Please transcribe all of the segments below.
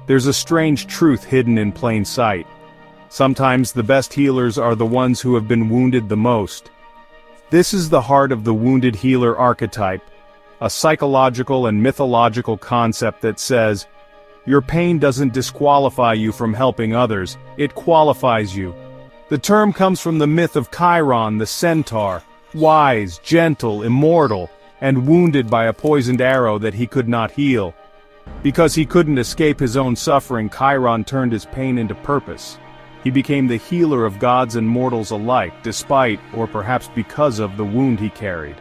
There's a strange truth hidden in plain sight. Sometimes the best healers are the ones who have been wounded the most. This is the heart of the Wounded Healer Archetype, a psychological and mythological concept that says, your pain doesn't disqualify you from helping others, it qualifies you. The term comes from the myth of Chiron the centaur, wise, gentle, immortal, and wounded by a poisoned arrow that he could not heal. Because he couldn't escape his own suffering, Chiron turned his pain into purpose. He became the healer of gods and mortals alike, despite, or perhaps because of, the wound he carried.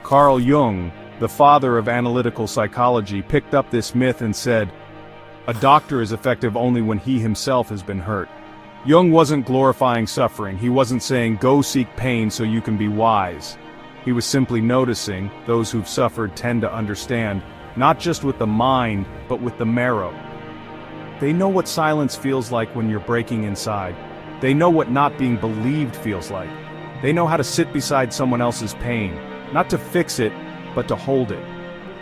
Carl Jung, the father of analytical psychology, picked up this myth and said, a doctor is effective only when he himself has been hurt. Jung wasn't glorifying suffering, he wasn't saying go seek pain so you can be wise. He was simply noticing, those who've suffered tend to understand, not just with the mind, but with the marrow. They know what silence feels like when you're breaking inside. They know what not being believed feels like. They know how to sit beside someone else's pain, not to fix it, but to hold it.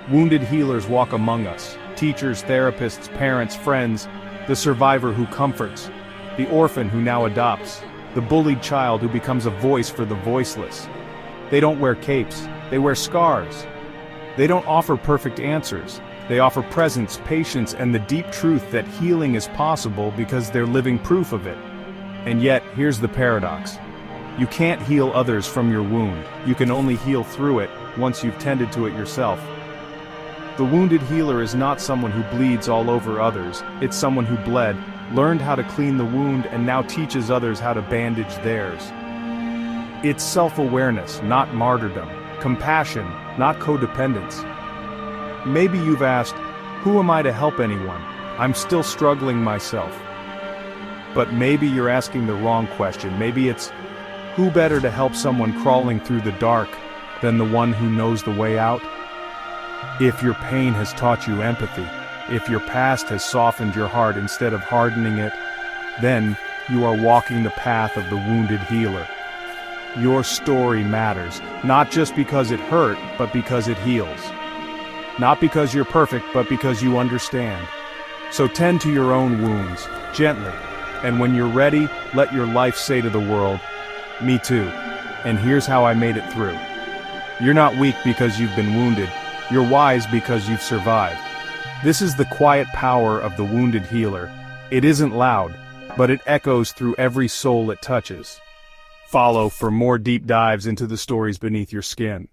Wounded healers walk among us, teachers, therapists, parents, friends, the survivor who comforts, the orphan who now adopts, the bullied child who becomes a voice for the voiceless. They don't wear capes, they wear scars. They don't offer perfect answers. They offer presence, patience, and the deep truth that healing is possible because they're living proof of it. And yet, here's the paradox. You can't heal others from your wound. You can only heal through it once you've tended to it yourself. The wounded healer is not someone who bleeds all over others. It's someone who bled, learned how to clean the wound, and now teaches others how to bandage theirs. It's self-awareness, not martyrdom. Compassion, not codependence. Maybe you've asked, who am I to help anyone? I'm still struggling myself. But maybe you're asking the wrong question. Maybe it's, who better to help someone crawling through the dark than the one who knows the way out? If your pain has taught you empathy, if your past has softened your heart instead of hardening it, then you are walking the path of the wounded healer. Your story matters, not just because it hurt, but because it heals. Not because you're perfect, but because you understand. So tend to your own wounds, gently, and when you're ready, let your life say to the world, me too, and here's how I made it through. You're not weak because you've been wounded, you're wise because you've survived. This is the quiet power of the wounded healer. It isn't loud, but it echoes through every soul it touches. Follow for more deep dives into the stories beneath your skin.